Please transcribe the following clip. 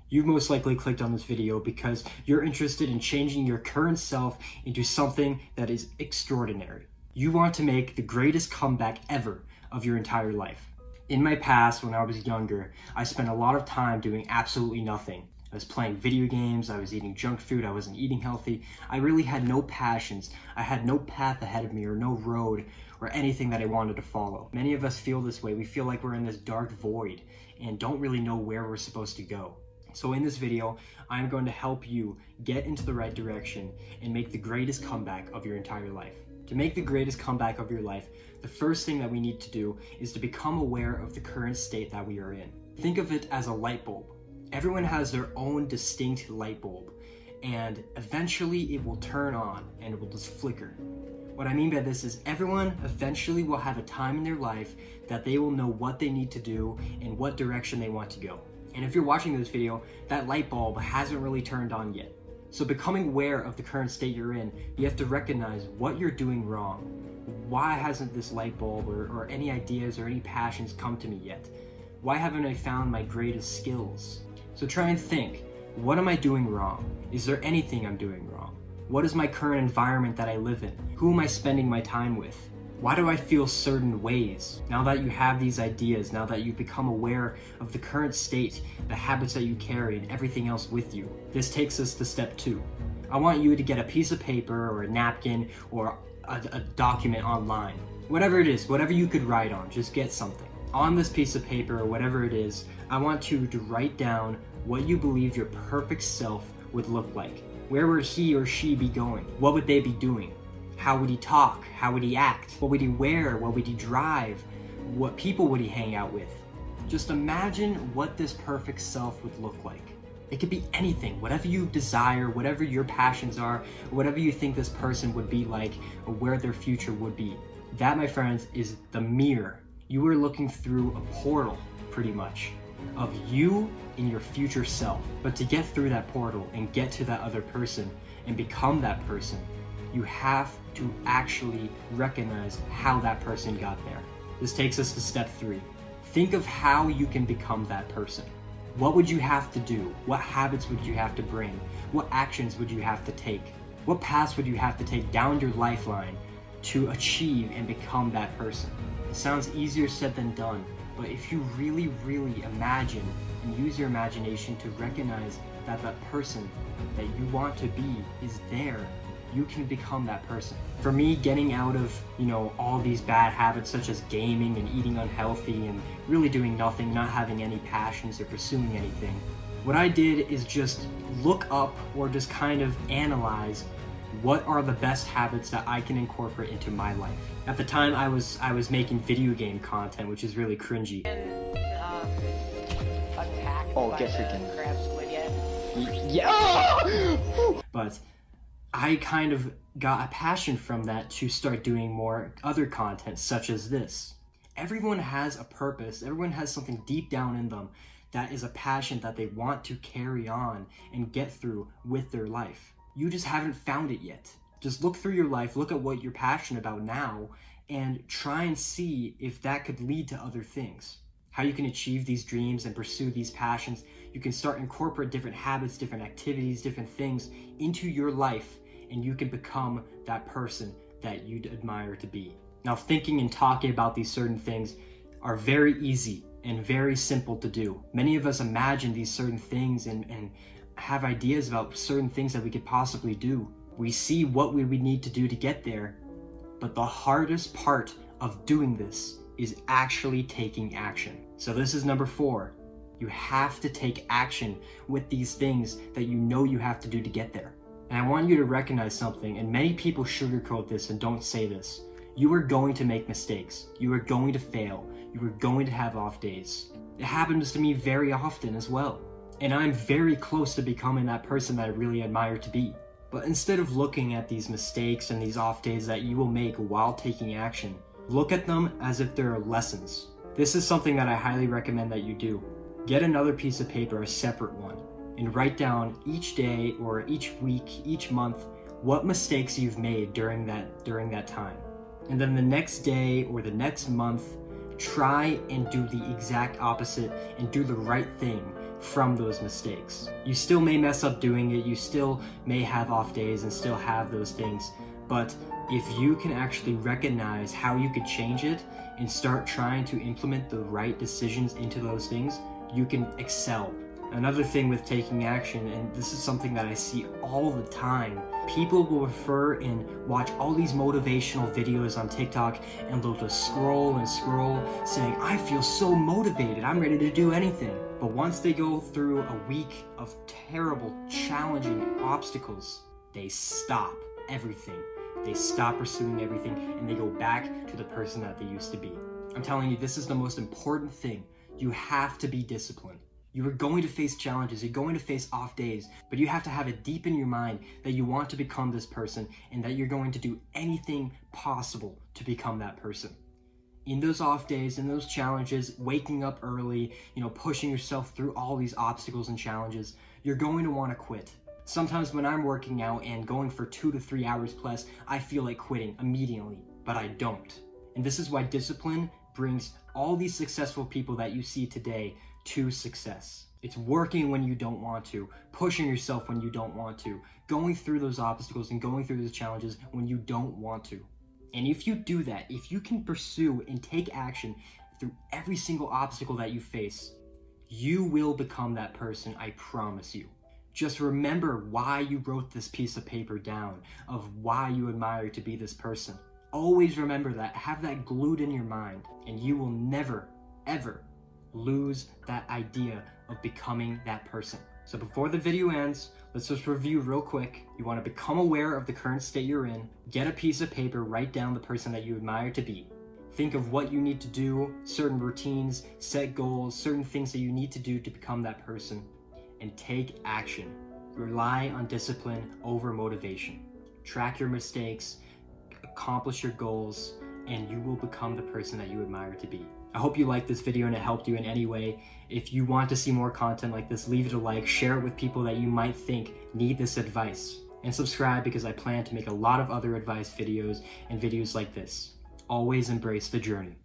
You've most likely clicked on this video because you're interested in changing your current self into something that is extraordinary. You want to make the greatest comeback ever of your entire life. In my past, when I was younger, I spent a lot of time doing absolutely nothing. I was playing video games, I was eating junk food, I wasn't eating healthy. I really had no passions. I had no path ahead of me or no road or anything that I wanted to follow. Many of us feel this way. We feel like we're in this dark void and don't really know where we're supposed to go. So in this video, I'm going to help you get into the right direction and make the greatest comeback of your entire life. To make the greatest comeback of your life, the first thing that we need to do is to become aware of the current state that we are in. Think of it as a light bulb. Everyone has their own distinct light bulb, and eventually it will turn on and it will just flicker. What I mean by this is everyone eventually will have a time in their life that they will know what they need to do and what direction they want to go. And if you're watching this video, that light bulb hasn't really turned on yet. So becoming aware of the current state you're in, you have to recognize what you're doing wrong. Why hasn't this light bulb or any ideas or any passions come to me yet? Why haven't I found my greatest skills? So try and think, what am I doing wrong? Is there anything I'm doing wrong? What is my current environment that I live in? Who am I spending my time with? Why do I feel certain ways? Now that you have these ideas, now that you've become aware of the current state, the habits that you carry, and everything else with you, this takes us to step 2. I want you to get a piece of paper or a napkin or a document online. Whatever it is, whatever you could write on, just get something. On this piece of paper or whatever it is, I want you to write down what you believe your perfect self would look like. Where would he or she be going? What would they be doing? How would he talk? How would he act? What would he wear? What would he drive? What people would he hang out with? Just imagine what this perfect self would look like. It could be anything, whatever you desire, whatever your passions are, whatever you think this person would be like, or where their future would be. That, my friends, is the mirror. You are looking through a portal, pretty much, of you and your future self. But to get through that portal and get to that other person and become that person, you have to actually recognize how that person got there. This takes us to step 3. Think of how you can become that person. What would you have to do? What habits would you have to bring? What actions would you have to take? What paths would you have to take down your lifeline to achieve and become that person? It sounds easier said than done, but if you really, really imagine and use your imagination to recognize that that person that you want to be is there, you can become that person. For me, getting out of, all these bad habits such as gaming and eating unhealthy and really doing nothing, not having any passions or pursuing anything, what I did is just look up or just kind of analyze what are the best habits that I can incorporate into my life. At the time, I was making video game content, which is really cringy. Get freaking crab squid yet? Yeah. But I kind of got a passion from that to start doing more other content such as this. Everyone has a purpose. Everyone has something deep down in them that is a passion that they want to carry on and get through with their life. You just haven't found it yet. Just look through your life, look at what you're passionate about now, and try and see if that could lead to other things. How you can achieve these dreams and pursue these passions. You can start incorporate different habits, different activities, different things into your life, and you can become that person that you'd admire to be. Now, thinking and talking about these certain things are very easy and very simple to do. Many of us imagine these certain things and have ideas about certain things that we could possibly do. We see what we would need to do to get there, but the hardest part of doing this is actually taking action. So this is number 4. You have to take action with these things that you know you have to do to get there. And I want you to recognize something, and many people sugarcoat this and don't say this. You are going to make mistakes. You are going to fail. You are going to have off days. It happens to me very often as well. And I'm very close to becoming that person that I really admire to be. But instead of looking at these mistakes and these off days that you will make while taking action, look at them as if they're lessons. This is something that I highly recommend that you do. Get another piece of paper, a separate one, and write down each day or each week, each month, what mistakes you've made during that time. And then the next day or the next month, try and do the exact opposite and do the right thing from those mistakes. You still may mess up doing it, you still may have off days and still have those things, but if you can actually recognize how you could change it and start trying to implement the right decisions into those things, you can excel. Another thing with taking action, and this is something that I see all the time, people will refer and watch all these motivational videos on TikTok and they'll just scroll and scroll saying, I feel so motivated, I'm ready to do anything. But once they go through a week of terrible, challenging obstacles, they stop everything. They stop pursuing everything and they go back to the person that they used to be. I'm telling you, this is the most important thing. You have to be disciplined. You are going to face challenges, you're going to face off days, but you have to have it deep in your mind that you want to become this person and that you're going to do anything possible to become that person. In those off days, in those challenges, waking up early, pushing yourself through all these obstacles and challenges, you're going to want to quit. Sometimes when I'm working out and going for 2 to 3 hours plus, I feel like quitting immediately, but I don't. And this is why discipline brings all these successful people that you see today to success. It's working when you don't want to, pushing yourself when you don't want to, going through those obstacles and going through those challenges when you don't want to. And if you do that, if you can pursue and take action through every single obstacle that you face, you will become that person, I promise you. Just remember why you wrote this piece of paper down, of why you admire to be this person. Always remember that, have that glued in your mind, and you will never, ever lose that idea of becoming that person. So before the video ends, let's just review real quick. You want to become aware of the current state you're in, get a piece of paper, write down the person that you admire to be. Think of what you need to do, certain routines, set goals, certain things that you need to do to become that person, and take action. Rely on discipline over motivation. Track your mistakes, accomplish your goals, and you will become the person that you admire to be. I hope you liked this video and it helped you in any way. If you want to see more content like this, leave it a like, share it with people that you might think need this advice, and subscribe because I plan to make a lot of other advice videos and videos like this. Always embrace the journey.